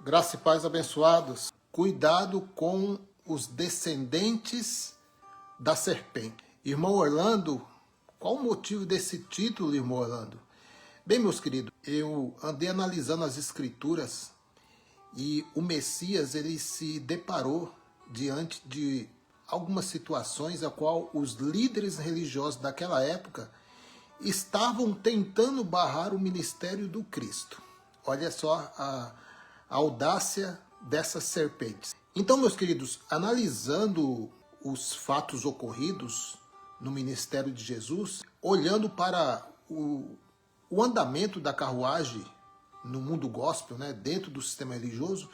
Graça e paz abençoados. Cuidado com os descendentes da serpente. Irmão Orlando, qual o motivo desse título, irmão Orlando? Bem, meus queridos, eu andei analisando as escrituras e o Messias ele se deparou diante de algumas situações a qual os líderes religiosos daquela época estavam tentando barrar o ministério do Cristo. Olha só a audácia dessas serpentes. Então, meus queridos, analisando os fatos ocorridos no ministério de Jesus, olhando para o andamento da carruagem no mundo gospel, né, dentro do sistema religioso,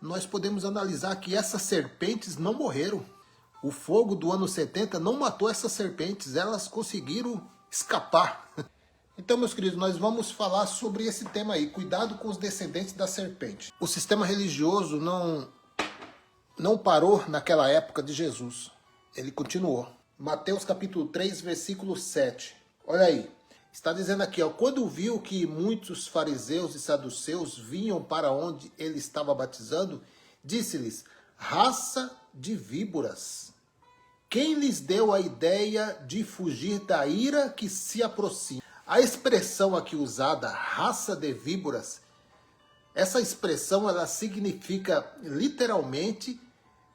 nós podemos analisar que essas serpentes não morreram. O fogo do ano 70 não matou essas serpentes, elas conseguiram escapar. Então, meus queridos, nós vamos falar sobre esse tema aí, cuidado com os descendentes da serpente. O sistema religioso não parou naquela época de Jesus, ele continuou. Mateus capítulo 3, versículo 7. Olha aí, está dizendo aqui, ó, quando viu que muitos fariseus e saduceus vinham para onde ele estava batizando, disse-lhes, raça de víboras, quem lhes deu a ideia de fugir da ira que se aproxima? A expressão aqui usada, raça de víboras, essa expressão ela significa literalmente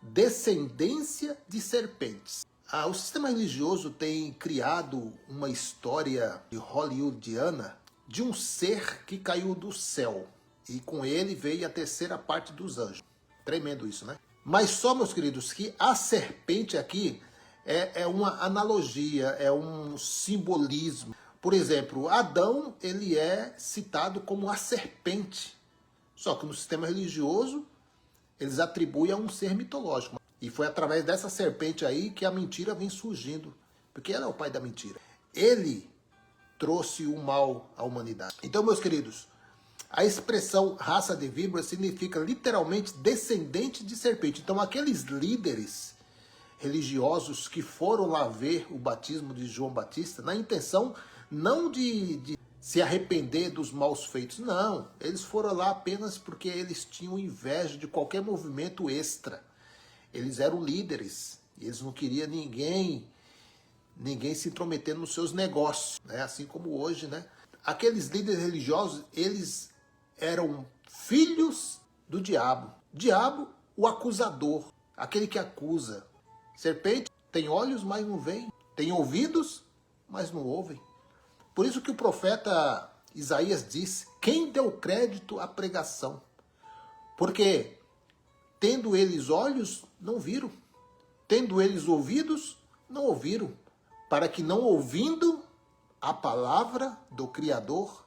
descendência de serpentes. O sistema religioso tem criado uma história hollywoodiana de um ser que caiu do céu e com ele veio a terceira parte dos anjos. Tremendo isso, né? Mas só, meus queridos, que a serpente aqui é uma analogia, é um simbolismo. Por exemplo, Adão ele é citado como a serpente. Só que no sistema religioso eles atribuem a um ser mitológico. E foi através dessa serpente aí que a mentira vem surgindo. Porque ela é o pai da mentira. Ele trouxe o mal à humanidade. Então, meus queridos, a expressão raça de víbora significa literalmente descendente de serpente. Então, aqueles líderes religiosos que foram lá ver o batismo de João Batista, na intenção não de se arrepender dos maus feitos, não. Eles foram lá apenas porque eles tinham inveja de qualquer movimento extra. Eles eram líderes, eles não queriam ninguém se intrometendo nos seus negócios, né? Assim como hoje, né? Aqueles líderes religiosos, eles eram filhos do diabo. Diabo, o acusador, aquele que acusa. Serpente tem olhos, mas não veem. Tem ouvidos, mas não ouvem. Por isso que o profeta Isaías disse, quem deu crédito à pregação? Porque tendo eles olhos, não viram. Tendo eles ouvidos, não ouviram. Para que não ouvindo a palavra do Criador,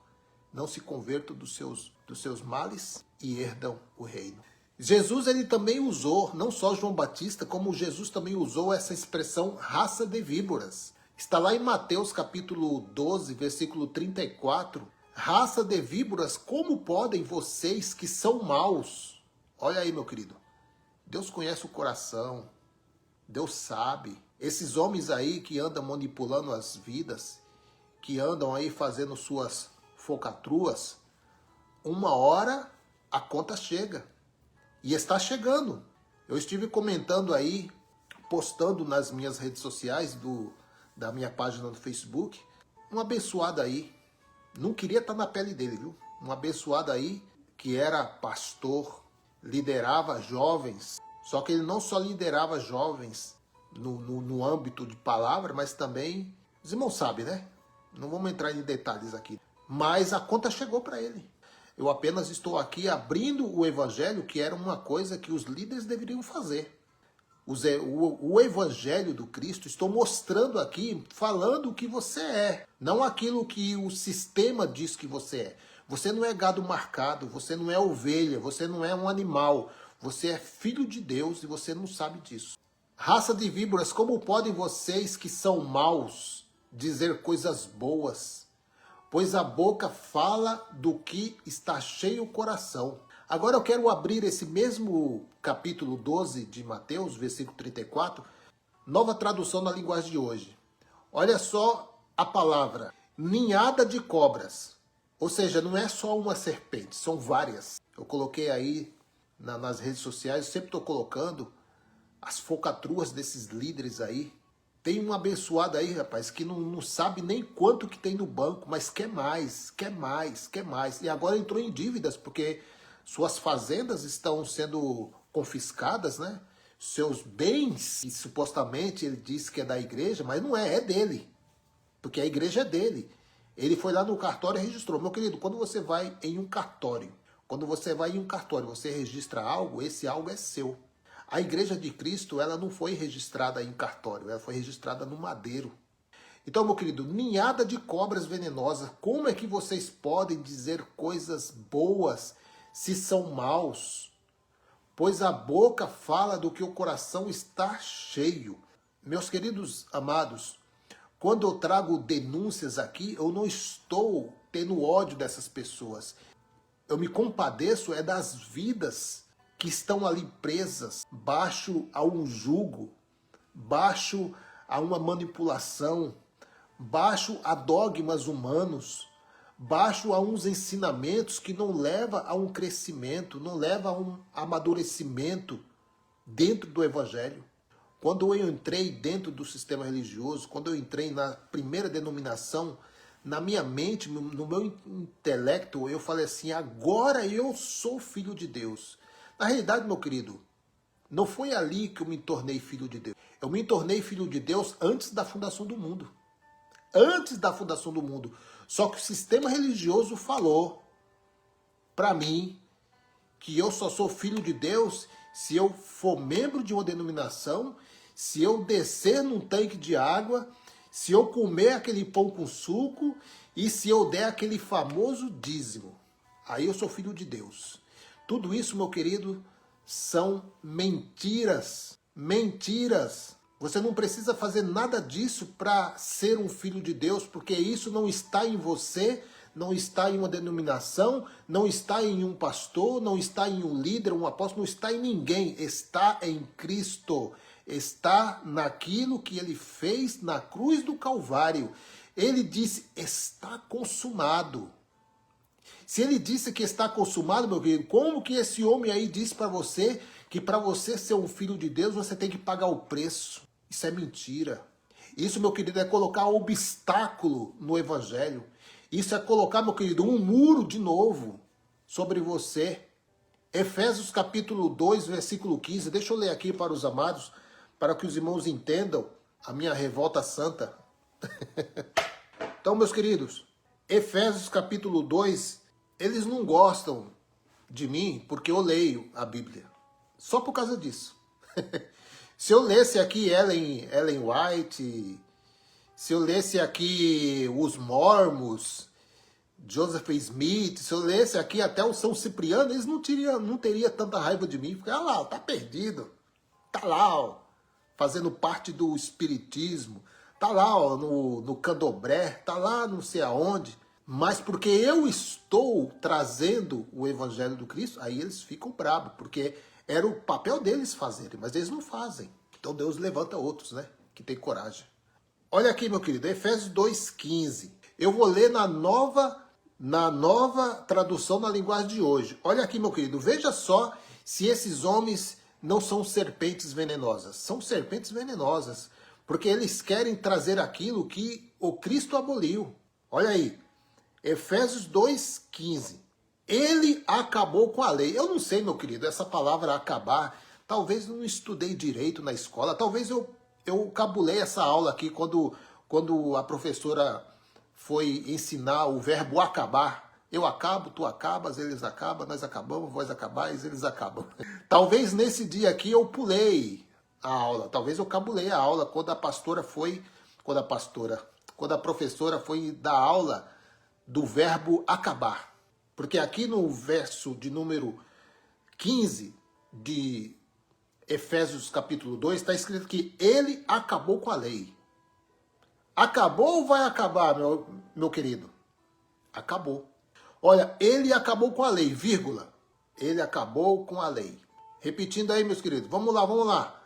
não se convertam dos seus males e herdam o reino. Jesus ele também usou, não só João Batista, como Jesus também usou essa expressão raça de víboras. Está lá em Mateus capítulo 12, versículo 34. Raça de víboras, como podem vocês que são maus? Olha aí, meu querido. Deus conhece o coração. Deus sabe. Esses homens aí que andam manipulando as vidas, que andam aí fazendo suas focatruas, uma hora a conta chega. E está chegando. Eu estive comentando aí, postando nas minhas redes sociais, da minha página no Facebook, um abençoado aí, não queria estar na pele dele, viu? Um abençoado aí que era pastor, liderava jovens, só que ele não só liderava jovens no âmbito de palavra, mas também, os irmãos sabem, né? Não vamos entrar em detalhes aqui, mas a conta chegou para ele. Eu apenas estou aqui abrindo o evangelho, que era uma coisa que os líderes deveriam fazer. O evangelho do Cristo, estou mostrando aqui, falando o que você é. Não aquilo que o sistema diz que você é. Você não é gado marcado, você não é ovelha, você não é um animal. Você é filho de Deus e você não sabe disso. Raça de víboras, como podem vocês que são maus dizer coisas boas? Pois a boca fala do que está cheio o coração. Agora eu quero abrir esse mesmo capítulo 12 de Mateus, versículo 34, nova tradução na linguagem de hoje. Olha só a palavra, ninhada de cobras. Ou seja, não é só uma serpente, são várias. Eu coloquei aí nas redes sociais, eu sempre estou colocando as focatruas desses líderes aí. Tem um abençoado aí, rapaz, que não sabe nem quanto que tem no banco, mas quer mais, quer mais, quer mais. E agora entrou em dívidas, porque suas fazendas estão sendo confiscadas, né? Seus bens, e supostamente ele disse que é da igreja, mas não é, é dele. Porque a igreja é dele. Ele foi lá no cartório e registrou. Meu querido, quando você vai em um cartório, você registra algo, esse algo é seu. A Igreja de Cristo, ela não foi registrada em cartório, ela foi registrada no madeiro. Então, meu querido, ninhada de cobras venenosas, como é que vocês podem dizer coisas boas se são maus? Pois a boca fala do que o coração está cheio. Meus queridos amados, quando eu trago denúncias aqui, eu não estou tendo ódio dessas pessoas. Eu me compadeço das vidas que estão ali presas, baixo a um jugo, baixo a uma manipulação, baixo a dogmas humanos, baixo a uns ensinamentos que não levam a um crescimento, não levam a um amadurecimento dentro do Evangelho. Quando eu entrei dentro do sistema religioso, quando eu entrei na primeira denominação, na minha mente, no meu intelecto, eu falei assim, agora eu sou filho de Deus. Na realidade, meu querido, não foi ali que eu me tornei filho de Deus. Eu me tornei filho de Deus antes da fundação do mundo. Antes da fundação do mundo. Só que o sistema religioso falou para mim que eu só sou filho de Deus se eu for membro de uma denominação, se eu descer num tanque de água, se eu comer aquele pão com suco e se eu der aquele famoso dízimo. Aí eu sou filho de Deus. Tudo isso, meu querido, são mentiras. Mentiras. Você não precisa fazer nada disso para ser um filho de Deus, porque isso não está em você, não está em uma denominação, não está em um pastor, não está em um líder, um apóstolo, não está em ninguém. Está em Cristo. Está naquilo que ele fez na cruz do Calvário. Ele disse, está consumado. Se ele disse que está consumado, meu querido, como que esse homem aí disse para você que para você ser um filho de Deus, você tem que pagar o preço? Isso é mentira. Isso, meu querido, é colocar obstáculo no Evangelho. Isso é colocar, meu querido, um muro de novo sobre você. Efésios capítulo 2, versículo 15. Deixa eu ler aqui para os amados, para que os irmãos entendam a minha revolta santa. Então, meus queridos, Efésios capítulo 2, eles não gostam de mim porque eu leio a Bíblia. Só por causa disso. Se eu lesse aqui Ellen White, se eu lesse aqui os Mormons, Joseph Smith, se eu lesse aqui até o São Cipriano, eles não teriam tanta raiva de mim, porque olha lá, tá perdido, tá lá, ó, fazendo parte do espiritismo, tá lá, ó, no candomblé, tá lá não sei aonde, mas porque eu estou trazendo o Evangelho do Cristo, aí eles ficam bravos, porque era o papel deles fazerem, mas eles não fazem. Então Deus levanta outros, né, que tem coragem. Olha aqui, meu querido, Efésios 2,15. Eu vou ler na nova tradução na linguagem de hoje. Olha aqui, meu querido, veja só se esses homens não são serpentes venenosas. São serpentes venenosas, porque eles querem trazer aquilo que o Cristo aboliu. Olha aí, Efésios 2,15. Ele acabou com a lei. Eu não sei, meu querido, essa palavra acabar, talvez eu não estudei direito na escola, talvez eu cabulei essa aula aqui quando a professora foi ensinar o verbo acabar. Eu acabo, tu acabas, eles acabam, nós acabamos, vós acabais, eles acabam. Talvez nesse dia aqui eu pulei a aula, talvez eu cabulei a aula quando a professora foi dar aula do verbo acabar. Porque aqui no verso de número 15 de Efésios capítulo 2 está escrito que ele acabou com a lei. Acabou ou vai acabar, meu querido? Acabou. Olha, ele acabou com a lei, vírgula. Ele acabou com a lei. Repetindo aí, meus queridos. Vamos lá, vamos lá.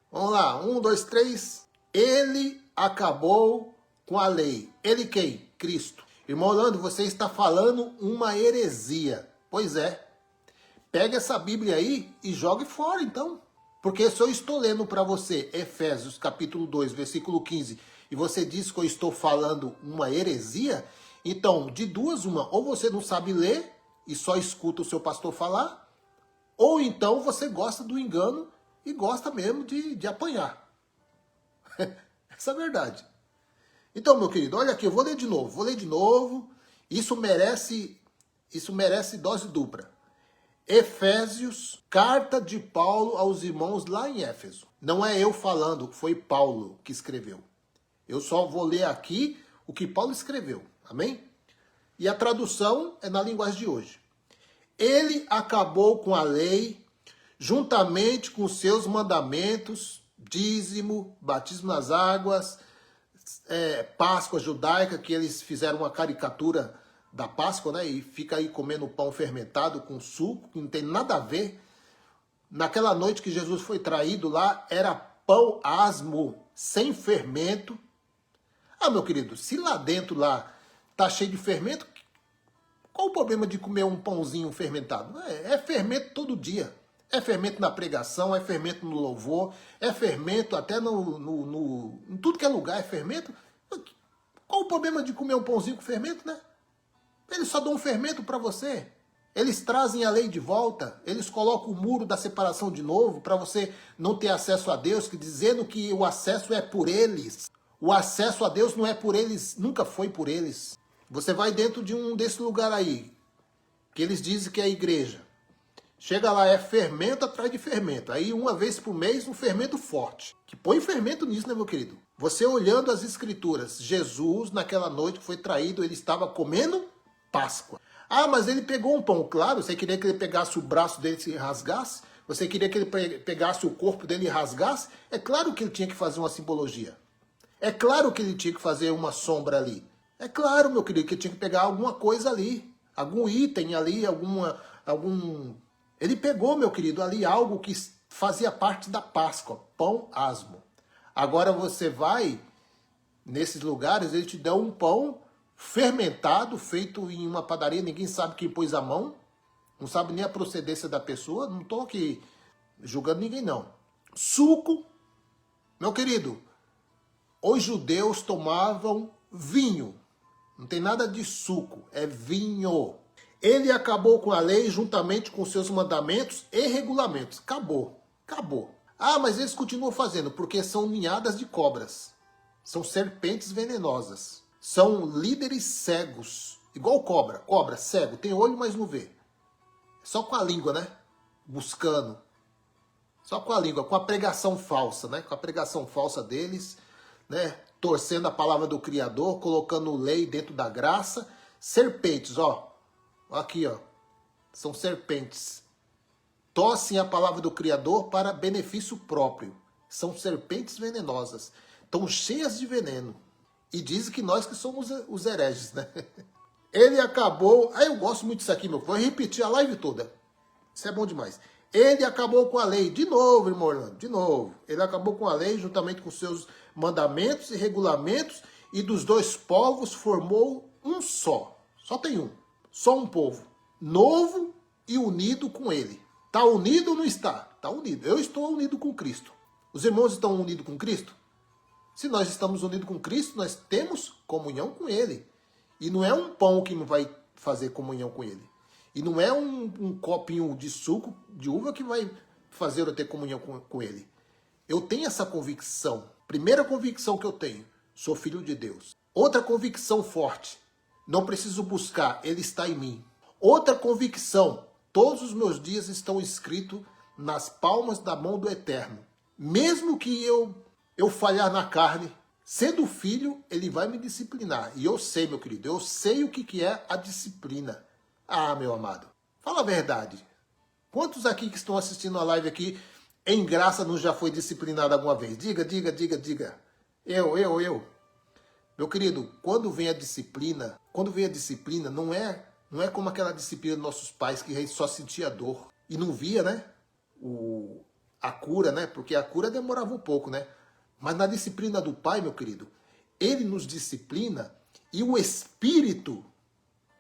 Vamos lá, 1, 2, 3. Ele acabou com a lei. Ele quem? Cristo. Irmão Orlando, você está falando uma heresia. Pois é. Pega essa Bíblia aí e jogue fora, então. Porque se eu estou lendo para você Efésios capítulo 2, versículo 15, e você diz que eu estou falando uma heresia, então, de duas uma, ou você não sabe ler e só escuta o seu pastor falar, ou então você gosta do engano e gosta mesmo de apanhar. Essa é a verdade. Então, meu querido, olha aqui, eu vou ler de novo. Isso merece dose dupla. Efésios, carta de Paulo aos irmãos lá em Éfeso. Não é eu falando, foi Paulo que escreveu. Eu só vou ler aqui o que Paulo escreveu, amém? E a tradução é na linguagem de hoje. Ele acabou com a lei, juntamente com seus mandamentos, dízimo, batismo nas águas, Páscoa judaica, que eles fizeram uma caricatura da Páscoa, né? E fica aí comendo pão fermentado com suco, que não tem nada a ver. Naquela noite que Jesus foi traído lá, era pão asmo, sem fermento. Ah, meu querido, se lá dentro lá tá cheio de fermento, qual o problema de comer um pãozinho fermentado? É fermento todo dia. É fermento na pregação, é fermento no louvor, é fermento até em tudo que é lugar, é fermento. Qual o problema de comer um pãozinho com fermento, né? Eles só dão um fermento para você. Eles trazem a lei de volta, eles colocam o muro da separação de novo para você não ter acesso a Deus, dizendo que o acesso é por eles. O acesso a Deus não é por eles, nunca foi por eles. Você vai dentro de um desse lugar aí, que eles dizem que é a igreja. Chega lá, é fermento atrás de fermento. Aí uma vez por mês um fermento forte. Que põe fermento nisso, né, meu querido? Você olhando as escrituras, Jesus naquela noite que foi traído, ele estava comendo Páscoa. Ah, mas ele pegou um pão. Claro, você queria que ele pegasse o braço dele e rasgasse? Você queria que ele pegasse o corpo dele e rasgasse? É claro que ele tinha que fazer uma simbologia. É claro que ele tinha que fazer uma sombra ali. É claro, meu querido, que ele tinha que pegar alguma coisa ali. Algum item ali, algum... Ele pegou, meu querido, ali algo que fazia parte da Páscoa. Pão asmo. Agora você vai nesses lugares, eles te dão um pão fermentado, feito em uma padaria, ninguém sabe quem pôs a mão, não sabe nem a procedência da pessoa, não estou aqui julgando ninguém não. Suco, meu querido, os judeus tomavam vinho, não tem nada de suco, é vinho. Ele acabou com a lei juntamente com seus mandamentos e regulamentos, acabou. Ah, mas eles continuam fazendo, porque são ninhadas de cobras, são serpentes venenosas. São líderes cegos, igual cobra. Cobra, cego, tem olho, mas não vê. Só com a língua, né? Buscando. Só com a língua, com a pregação falsa, né? Com a pregação falsa deles, né? Torcendo a palavra do Criador, colocando lei dentro da graça. Serpentes, ó. Aqui, ó. São serpentes. Torcem a palavra do Criador para benefício próprio. São serpentes venenosas. Estão cheias de veneno. E dizem que nós que somos os hereges, né? Ele acabou... eu gosto muito disso aqui, meu. Vou repetir a live toda. Isso é bom demais. Ele acabou com a lei. De novo, irmão Orlando, de novo. Ele acabou com a lei juntamente com seus mandamentos e regulamentos. E dos dois povos formou um só. Só tem um. Só um povo. Novo e unido com ele. Está unido ou não está? Está unido. Eu estou unido com Cristo. Os irmãos estão unidos com Cristo? Se nós estamos unidos com Cristo, nós temos comunhão com Ele. E não é um pão que vai fazer comunhão com Ele. E não é um copinho de suco de uva que vai fazer eu ter comunhão com Ele. Eu tenho essa convicção. Primeira convicção que eu tenho, sou filho de Deus. Outra convicção forte, não preciso buscar, Ele está em mim. Outra convicção, todos os meus dias estão escritos nas palmas da mão do Eterno. Mesmo que eu falhar na carne, sendo filho, ele vai me disciplinar. E eu sei, meu querido, eu sei o que é a disciplina. Ah, meu amado, fala a verdade. Quantos aqui que estão assistindo a live aqui, em graça, não já foi disciplinado alguma vez? Diga. Eu. Meu querido, quando vem a disciplina, não é como aquela disciplina dos nossos pais, que a gente só sentia dor. E não via, né? A cura, né? Porque a cura demorava um pouco, né? Mas na disciplina do Pai, meu querido, Ele nos disciplina e o Espírito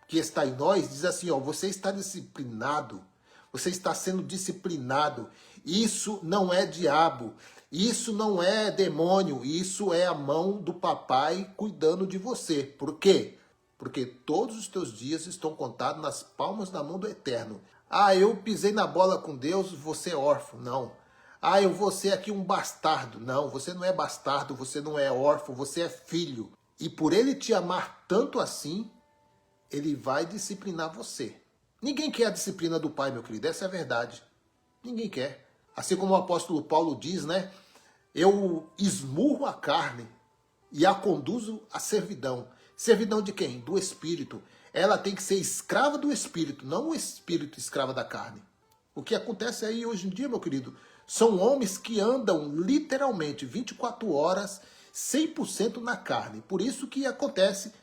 que está em nós diz assim, ó, você está disciplinado, Você está sendo disciplinado. Isso não é diabo. Isso não é demônio. Isso é a mão do papai cuidando de você. Por quê? Porque todos os teus dias estão contados nas palmas da mão do Eterno. Ah, eu pisei na bola com Deus, você é órfão. Não. Ah, eu vou ser aqui um bastardo. Não, você não é bastardo, você não é órfão, você é filho. E por ele te amar tanto assim, ele vai disciplinar você. Ninguém quer a disciplina do pai, meu querido, essa é a verdade. Ninguém quer. Assim como o apóstolo Paulo diz, né? Eu esmurro a carne e a conduzo à servidão. Servidão de quem? Do Espírito. Ela tem que ser escrava do Espírito, não o Espírito escrava da carne. O que acontece aí hoje em dia, meu querido, são homens que andam literalmente 24 horas, 100% na carne. Por isso que acontece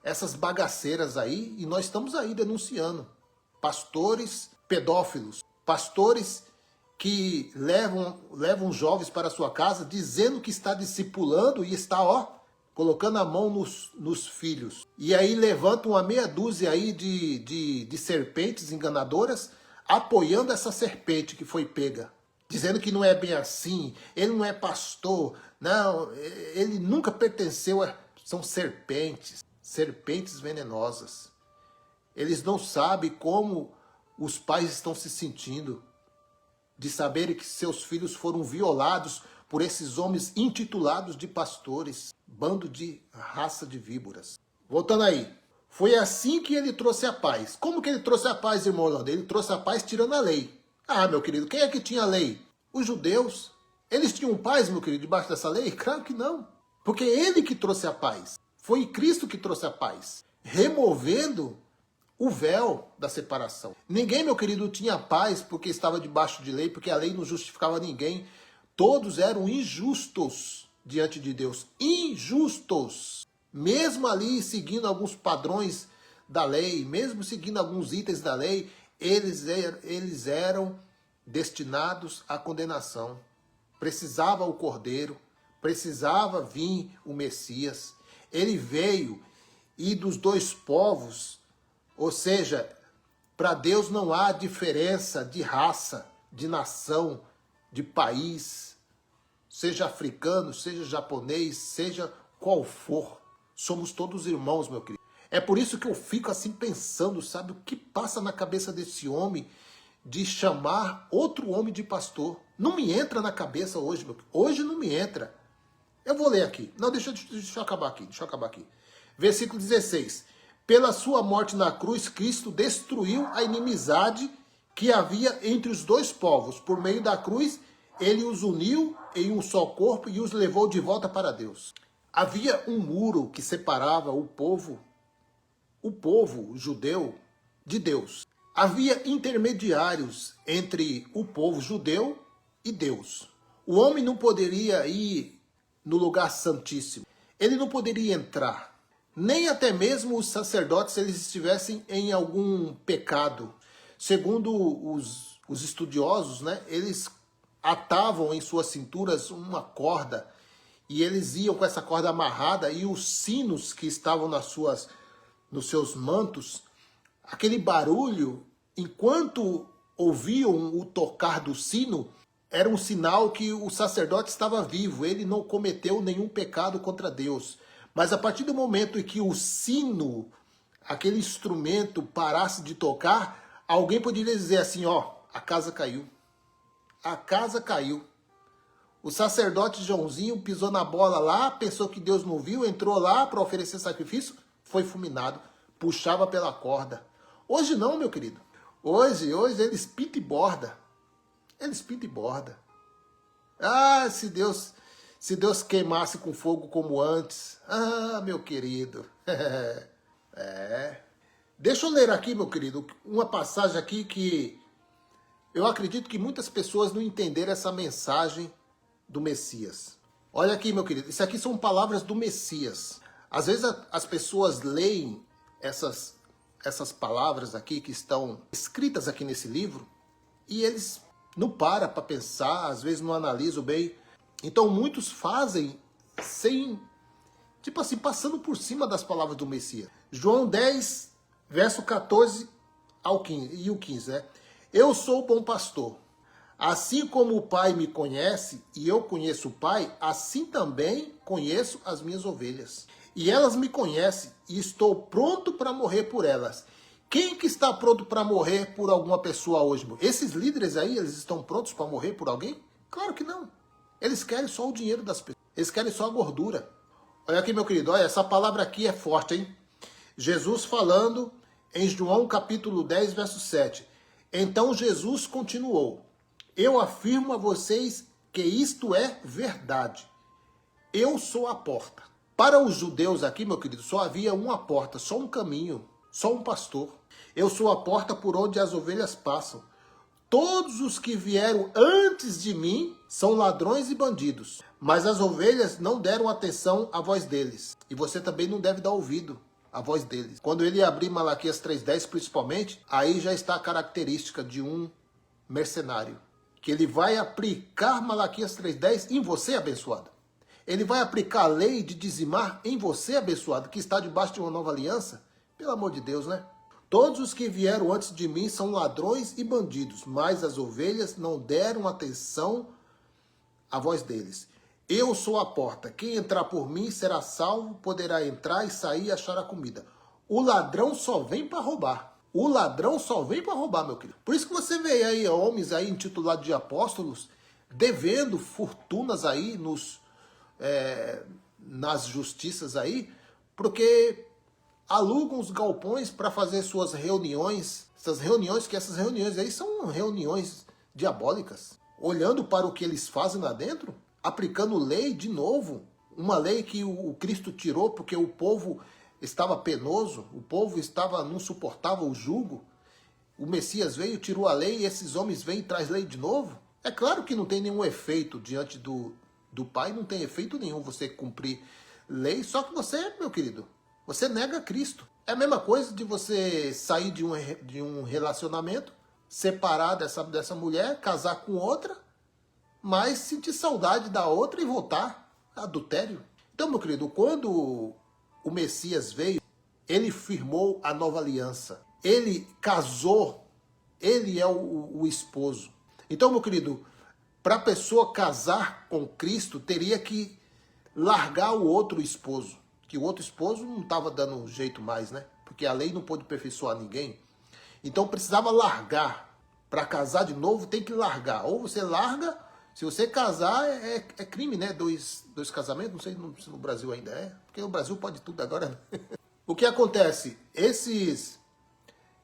essas bagaceiras aí, e nós estamos aí denunciando. Pastores pedófilos, pastores que levam jovens para sua casa dizendo que está discipulando e está, colocando a mão nos filhos. E aí levantam uma meia dúzia aí de serpentes enganadoras apoiando essa serpente que foi pega. Dizendo que não é bem assim, ele não é pastor, não, ele nunca pertenceu a... São serpentes, serpentes venenosas. Eles não sabem como os pais estão se sentindo de saberem que seus filhos foram violados por esses homens intitulados de pastores, bando de raça de víboras. Voltando aí, foi assim que ele trouxe a paz. Como que ele trouxe a paz, irmão Orlando? Ele trouxe a paz tirando a lei. Ah, meu querido, quem é que tinha a lei? Os judeus. Eles tinham paz, meu querido, debaixo dessa lei? Claro que não. Porque ele que trouxe a paz. Foi Cristo que trouxe a paz. Removendo o véu da separação. Ninguém, meu querido, tinha paz porque estava debaixo de lei, porque a lei não justificava ninguém. Todos eram injustos diante de Deus. Injustos. Mesmo ali seguindo alguns padrões da lei, mesmo seguindo alguns itens da lei, eles eram destinados à condenação. Precisava o Cordeiro, precisava vir o Messias. Ele veio e dos dois povos, ou seja, para Deus não há diferença de raça, de nação, de país, seja africano, seja japonês, seja qual for. Somos todos irmãos, meu querido. É por isso que eu fico assim pensando, sabe, o que passa na cabeça desse homem de chamar outro homem de pastor. Não me entra na cabeça hoje, meu querido. Hoje não me entra. Eu vou ler aqui. Não, deixa eu acabar aqui. Versículo 16. Pela sua morte na cruz, Cristo destruiu a inimizade que havia entre os dois povos. Por meio da cruz, ele os uniu em um só corpo e os levou de volta para Deus. Havia um muro que separava o povo judeu de Deus. Havia intermediários entre o povo judeu e Deus. O homem não poderia ir no lugar santíssimo. Ele não poderia entrar. Nem até mesmo os sacerdotes, se eles estivessem em algum pecado. Segundo os estudiosos, né, eles atavam em suas cinturas uma corda e eles iam com essa corda amarrada e os sinos que estavam nos seus mantos, aquele barulho, enquanto ouviam o tocar do sino, era um sinal que o sacerdote estava vivo, ele não cometeu nenhum pecado contra Deus. Mas a partir do momento em que o sino, aquele instrumento, parasse de tocar, alguém poderia dizer assim, a casa caiu. A casa caiu. O sacerdote Joãozinho pisou na bola lá, pensou que Deus não viu, entrou lá para oferecer sacrifício, foi fulminado, puxava pela corda. Hoje não, meu querido. Hoje eles pintam e borda. Eles pintam e borda. Ah, se Deus queimasse com fogo como antes. Ah, meu querido. Deixa eu ler aqui, meu querido, uma passagem aqui que eu acredito que muitas pessoas não entenderam essa mensagem do Messias. Olha aqui, meu querido, isso aqui são palavras do Messias. Às vezes as pessoas leem essas palavras aqui que estão escritas aqui nesse livro e eles não param para pensar, às vezes não analisam bem. Então muitos fazem sem, tipo assim, passando por cima das palavras do Messias. João 10, verso 14 ao 15, né? Eu sou o bom pastor. Assim como o Pai me conhece e eu conheço o Pai, assim também conheço as minhas ovelhas. E elas me conhecem e estou pronto para morrer por elas. Quem que está pronto para morrer por alguma pessoa hoje? Esses líderes aí, eles estão prontos para morrer por alguém? Claro que não. Eles querem só o dinheiro das pessoas. Eles querem só a gordura. Olha aqui, meu querido, olha, essa palavra aqui é forte, hein? Jesus falando em João capítulo 10, verso 7. Então Jesus continuou: eu afirmo a vocês que isto é verdade. Eu sou a porta. Para os judeus aqui, meu querido, só havia uma porta, só um caminho, só um pastor. Eu sou a porta por onde as ovelhas passam. Todos os que vieram antes de mim são ladrões e bandidos, mas as ovelhas não deram atenção à voz deles. E você também não deve dar ouvido à voz deles. Quando ele abrir Malaquias 3:10 principalmente, aí já está a característica de um mercenário. Que ele vai aplicar Malaquias 3:10 em você, abençoado. Ele vai aplicar a lei de dizimar em você, abençoado, que está debaixo de uma nova aliança. Pelo amor de Deus, né? Todos os que vieram antes de mim são ladrões e bandidos, mas as ovelhas não deram atenção à voz deles. Eu sou a porta. Quem entrar por mim será salvo, poderá entrar e sair e achar a comida. O ladrão só vem para roubar. O ladrão só vem para roubar, meu querido. Por isso que você vê aí homens aí intitulados de apóstolos devendo fortunas aí nas justiças aí, porque alugam os galpões para fazer suas reuniões. Essas reuniões aí são reuniões diabólicas. Olhando para o que eles fazem lá dentro, aplicando lei de novo. Uma lei que o Cristo tirou porque o povo estava penoso, o povo não suportava o jugo. O Messias veio, tirou a lei e esses homens vêm e traz lei de novo. É claro que não tem nenhum efeito diante do Pai, não tem efeito nenhum você cumprir lei, só que você, meu querido, você nega Cristo. É a mesma coisa de você sair de um relacionamento, separar dessa mulher, casar com outra, mas sentir saudade da outra e voltar. Adultério. Então, meu querido, quando o Messias veio, ele firmou a nova aliança. Ele casou, ele é o esposo. Então, meu querido, para a pessoa casar com Cristo, teria que largar o outro esposo. Que o outro esposo não estava dando jeito mais, né? Porque a lei não pôde aperfeiçoar ninguém. Então precisava largar. Para casar de novo, tem que largar. Ou você larga, se você casar, é crime, né? Dois casamentos, não sei se no Brasil ainda é. Porque no Brasil pode tudo agora. O que acontece?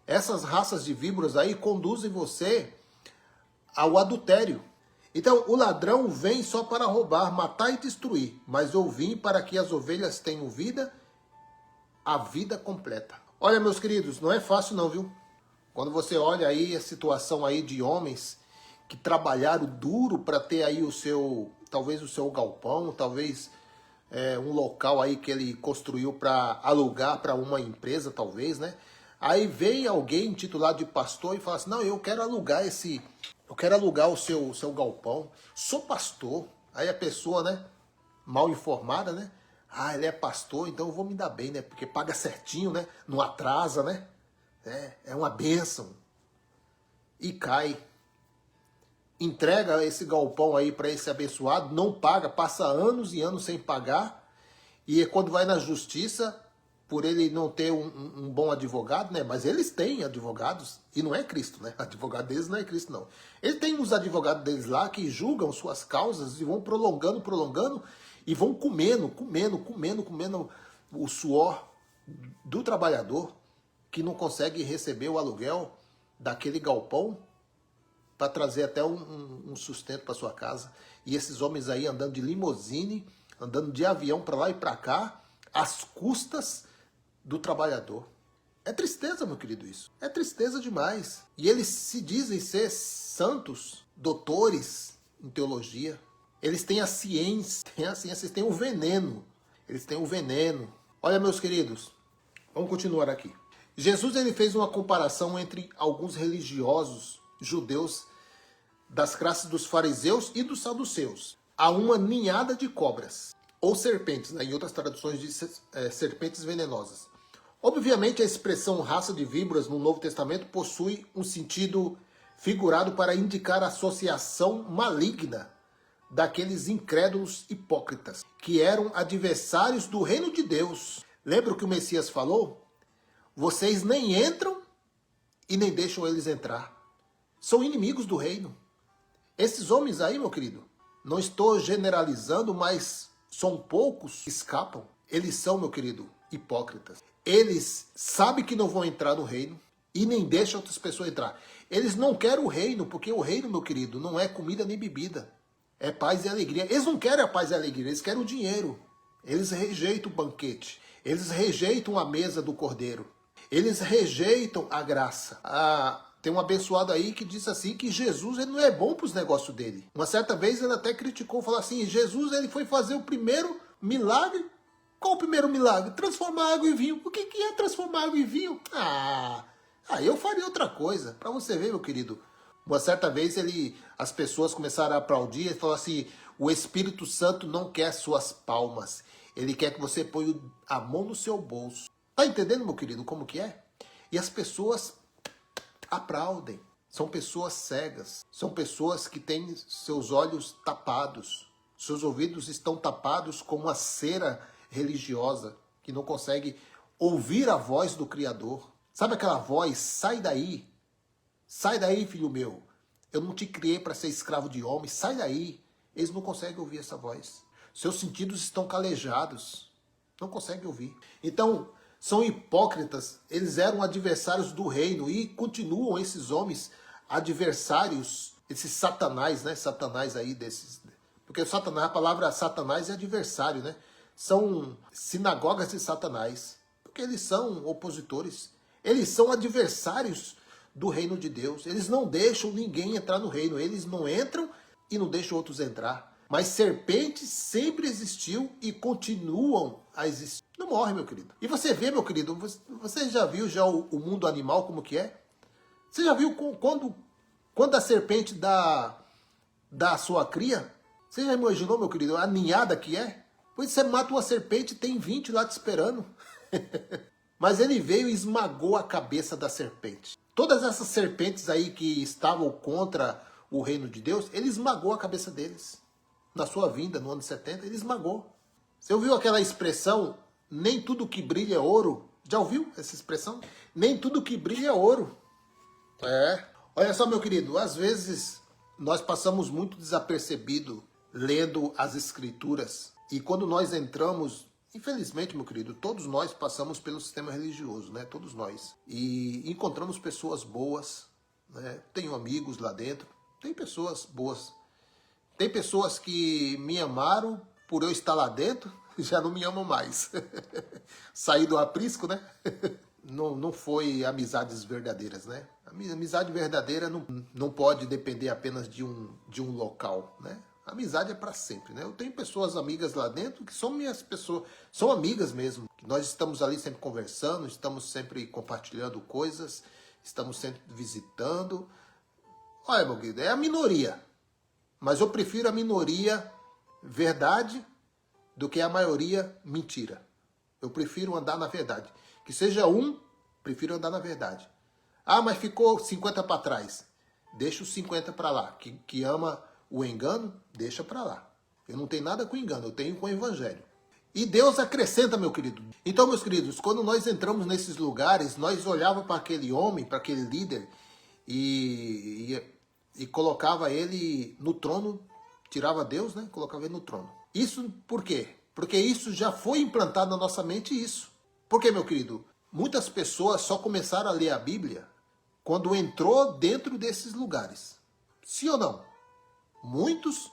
Essas raças de víboras aí conduzem você ao adultério. Então, o ladrão vem só para roubar, matar e destruir, mas eu vim para que as ovelhas tenham vida, a vida completa. Olha, meus queridos, não é fácil não, viu? Quando você olha aí a situação aí de homens que trabalharam duro para ter aí talvez o seu galpão, talvez um local aí que ele construiu para alugar para uma empresa, talvez, né? Aí vem alguém titulado de pastor e fala assim, não, eu quero alugar o seu galpão, sou pastor. Aí a pessoa, né, mal informada, né, ele é pastor, então eu vou me dar bem, né, porque paga certinho, né, não atrasa, né, é uma bênção. E cai, entrega esse galpão aí para esse abençoado, não paga, passa anos e anos sem pagar, e quando vai na justiça, por ele não ter um bom advogado, né? Mas eles têm advogados, e não é Cristo, né? O advogado deles não é Cristo, não. Ele tem os advogados deles lá que julgam suas causas e vão prolongando, e vão comendo o suor do trabalhador que não consegue receber o aluguel daquele galpão para trazer até um sustento para sua casa. E esses homens aí andando de limusine, andando de avião para lá e para cá, às custas do trabalhador. É tristeza, meu querido, isso. É tristeza demais. E eles se dizem ser santos, doutores em teologia. Eles têm a ciência, eles têm o veneno. Eles têm o veneno. Olha, meus queridos, vamos continuar aqui. Jesus ele fez uma comparação entre alguns religiosos judeus das classes dos fariseus e dos saduceus. Há uma ninhada de cobras, ou serpentes, né? Em outras traduções diz serpentes venenosas. Obviamente a expressão raça de víboras no Novo Testamento possui um sentido figurado para indicar a associação maligna daqueles incrédulos hipócritas, que eram adversários do reino de Deus. Lembra o que o Messias falou? Vocês nem entram e nem deixam eles entrar. São inimigos do reino. Esses homens aí, meu querido, não estou generalizando, mas são poucos que escapam. Eles são, meu querido, hipócritas. Eles sabem que não vão entrar no reino e nem deixam outras pessoas entrar. Eles não querem o reino, porque o reino, meu querido, não é comida nem bebida. É paz e alegria. Eles não querem a paz e a alegria, eles querem o dinheiro. Eles rejeitam o banquete. Eles rejeitam a mesa do cordeiro. Eles rejeitam a graça. Tem um abençoado aí que disse assim que Jesus ele não é bom para os negócios dele. Uma certa vez ele até criticou, falou assim, Jesus ele foi fazer o primeiro milagre. Qual o primeiro milagre? Transformar água em vinho. O que é transformar água em vinho? Eu faria outra coisa. Para você ver, meu querido. Uma certa vez as pessoas começaram a aplaudir e falaram assim, o Espírito Santo não quer suas palmas. Ele quer que você ponha a mão no seu bolso. Tá entendendo, meu querido, como que é? E as pessoas aplaudem. São pessoas cegas. São pessoas que têm seus olhos tapados. Seus ouvidos estão tapados com uma cera religiosa que não consegue ouvir a voz do Criador. Sabe aquela voz? Sai daí. Sai daí, filho meu. Eu não te criei para ser escravo de homem. Sai daí. Eles não conseguem ouvir essa voz. Seus sentidos estão calejados. Não conseguem ouvir. Então, são hipócritas. Eles eram adversários do reino e continuam esses homens adversários, esses satanás, né? Satanás aí desses. Porque o Satanás, a palavra Satanás é adversário, né? São sinagogas de Satanás. Porque eles são opositores. Eles são adversários do reino de Deus. Eles não deixam ninguém entrar no reino. Eles não entram e não deixam outros entrar. Mas serpente sempre existiu e continuam a existir. Não morre, meu querido. E você vê, meu querido, você já viu já o mundo animal como que é? Você já viu quando a serpente dá a sua cria? Você já imaginou, meu querido, a ninhada que é? Pois você mata uma serpente e tem 20 lá te esperando. Mas ele veio e esmagou a cabeça da serpente. Todas essas serpentes aí que estavam contra o reino de Deus, ele esmagou a cabeça deles. Na sua vinda, no ano 70, ele esmagou. Você ouviu aquela expressão, nem tudo que brilha é ouro? Já ouviu essa expressão? Nem tudo que brilha é ouro. Olha só, meu querido, às vezes nós passamos muito desapercebido lendo as escrituras. E quando nós entramos, infelizmente, meu querido, todos nós passamos pelo sistema religioso, né? Todos nós. E encontramos pessoas boas, né? Tenho amigos lá dentro, tem pessoas boas. Tem pessoas que me amaram por eu estar lá dentro, já não me amam mais. Saí do aprisco, né? Não foi amizades verdadeiras, né? A amizade verdadeira não pode depender apenas de um local, né? A amizade é para sempre, né? Eu tenho pessoas amigas lá dentro que são minhas pessoas, são amigas mesmo. Nós estamos ali sempre conversando, estamos sempre compartilhando coisas, estamos sempre visitando. Olha, meu querido, é a minoria. Mas eu prefiro a minoria verdade do que a maioria mentira. Eu prefiro andar na verdade. Que seja prefiro andar na verdade. Mas ficou 50 para trás. Deixa os 50 para lá. Que ama o engano, deixa para lá. Eu não tenho nada com engano, eu tenho com o evangelho. E Deus acrescenta, meu querido. Então, meus queridos, quando nós entramos nesses lugares, nós olhávamos para aquele homem, para aquele líder, e colocava ele no trono, tirava Deus, né? Colocava ele no trono. Isso por quê? Porque isso já foi implantado na nossa mente, isso. Por quê, meu querido? Muitas pessoas só começaram a ler a Bíblia quando entrou dentro desses lugares. Sim ou não? Muitos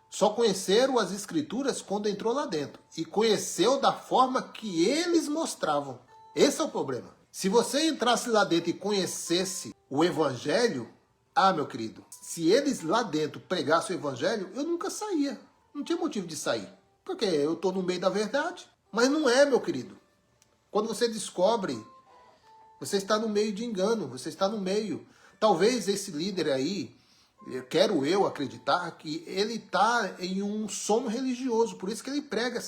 só conheceram as Escrituras quando entrou lá dentro. E conheceu da forma que eles mostravam. Esse é o problema. Se você entrasse lá dentro e conhecesse o Evangelho, meu querido, se eles lá dentro pregassem o Evangelho, eu nunca saía. Não tinha motivo de sair. Porque eu estou no meio da verdade. Mas não é, meu querido. Quando você descobre, você está no meio de engano. Você está no meio. Talvez esse líder aí, quero eu acreditar, que ele está em um sono religioso. Por isso que ele prega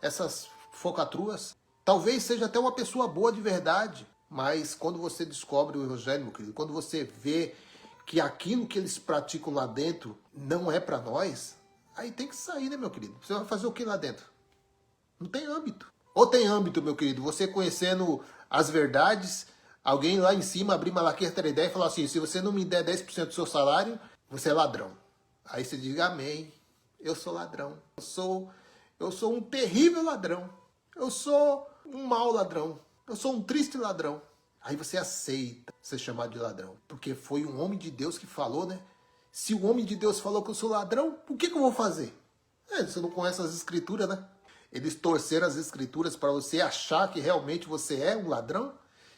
essas focatruas. Talvez seja até uma pessoa boa de verdade. Mas quando você descobre o Evangelho, meu querido, quando você vê que aquilo que eles praticam lá dentro não é para nós, aí tem que sair, né, meu querido? Você vai fazer o que lá dentro? Não tem âmbito. Ou tem âmbito, meu querido, você conhecendo as verdades, alguém lá em cima abrir uma laqueira ideia e falar assim, se você não me der 10% do seu salário, você é ladrão. Aí você diga, amém, eu sou ladrão. Eu sou um terrível ladrão. Eu sou um mau ladrão. Eu sou um triste ladrão. Aí você aceita ser chamado de ladrão. Porque foi um homem de Deus que falou, né? Se o homem de Deus falou que eu sou ladrão, o que eu vou fazer? Você não conhece as escrituras, né? Eles torceram as escrituras para você achar que realmente você é um ladrão,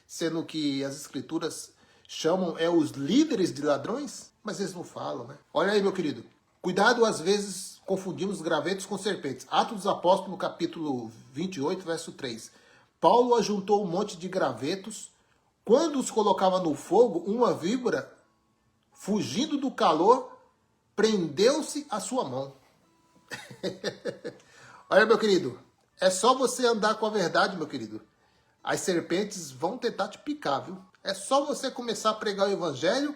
sendo que as escrituras chamam os líderes de ladrões, mas eles não falam, né? Olha aí, meu querido. Cuidado, às vezes confundimos gravetos com serpentes. Atos dos Apóstolos, capítulo 28, verso 3. Paulo ajuntou um monte de gravetos. Quando os colocava no fogo, uma víbora, fugindo do calor, prendeu-se à sua mão. Olha, meu querido, é só você andar com a verdade, meu querido. As serpentes vão tentar te picar, viu? É só você começar a pregar o evangelho,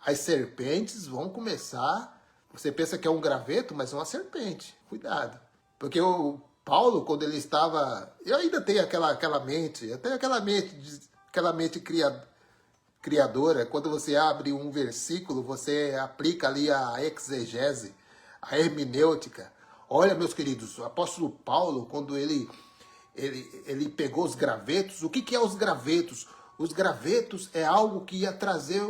as serpentes vão começar. Você pensa que é um graveto, mas é uma serpente. Cuidado. Porque o Paulo, quando ele estava... Eu ainda tenho aquela mente, eu tenho aquela mente criadora. Quando você abre um versículo, você aplica ali a exegese, a hermenêutica. Olha, meus queridos, o apóstolo Paulo, quando ele pegou os gravetos, o que é os gravetos? Os gravetos é algo que ia trazer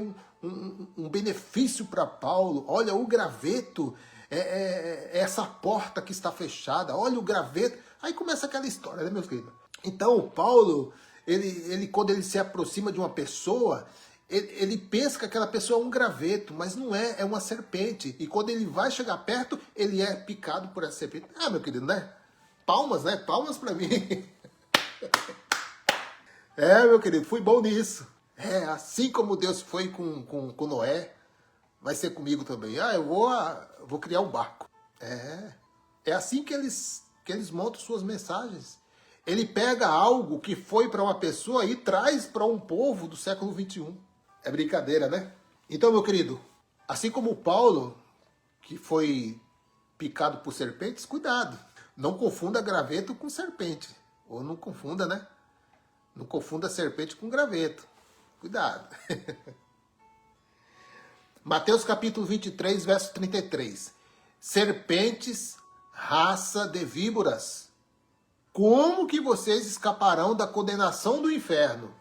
um benefício para Paulo. Olha, o graveto é essa porta que está fechada. Olha o graveto. Aí começa aquela história, né, meus queridos? Então, o Paulo, quando ele se aproxima de uma pessoa, ele pensa que aquela pessoa é um graveto, mas não é, é uma serpente. E quando ele vai chegar perto, ele é picado por essa serpente. Ah, meu querido, né? Palmas, né? Palmas para mim. Meu querido, fui bom nisso. Assim como Deus foi com Noé, vai ser comigo também. Eu vou criar um barco. É assim que eles montam suas mensagens. Ele pega algo que foi para uma pessoa e traz para um povo do século 21. É brincadeira, né? Então, meu querido, assim como o Paulo, que foi picado por serpentes, cuidado. Não confunda graveto com serpente. Ou não confunda, né? Não confunda serpente com graveto. Cuidado. Mateus capítulo 23, verso 33. Serpentes, raça de víboras. Como que vocês escaparão da condenação do inferno?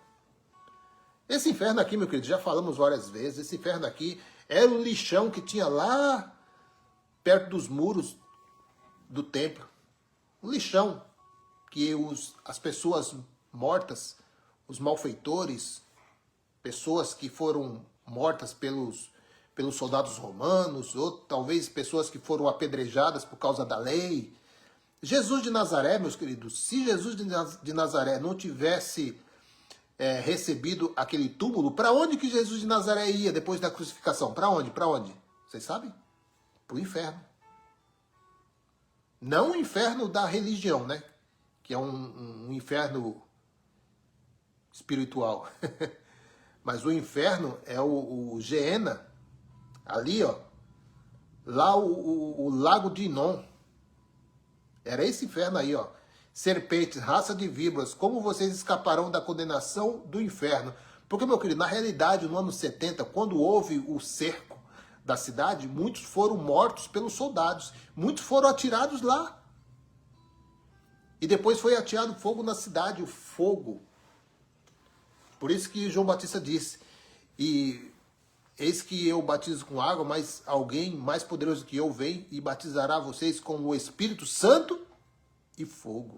Esse inferno aqui, meu querido, já falamos várias vezes. Esse inferno aqui era o lixão que tinha lá perto dos muros do templo. Um lixão que as pessoas mortas, os malfeitores, pessoas que foram mortas pelos soldados romanos, ou talvez pessoas que foram apedrejadas por causa da lei. Jesus de Nazaré, meus queridos, se Jesus de Nazaré não tivesse recebido aquele túmulo, para onde que Jesus de Nazaré ia depois da crucificação? Para onde? Para onde? Vocês sabem? Para o inferno. Não o inferno da religião, né? Que é um inferno espiritual. Mas o inferno é o Geena. Ali, ó. Lá o lago de Inon. Era esse inferno aí, ó. Serpentes, raça de víboras, como vocês escaparão da condenação do inferno? Porque, meu querido, na realidade, no ano 70, quando houve o cerco da cidade, muitos foram mortos pelos soldados. Muitos foram atirados lá. E depois foi ateado fogo na cidade, o fogo. Por isso que João Batista disse, e eis que eu batizo com água, mas alguém mais poderoso que eu vem e batizará vocês com o Espírito Santo e fogo.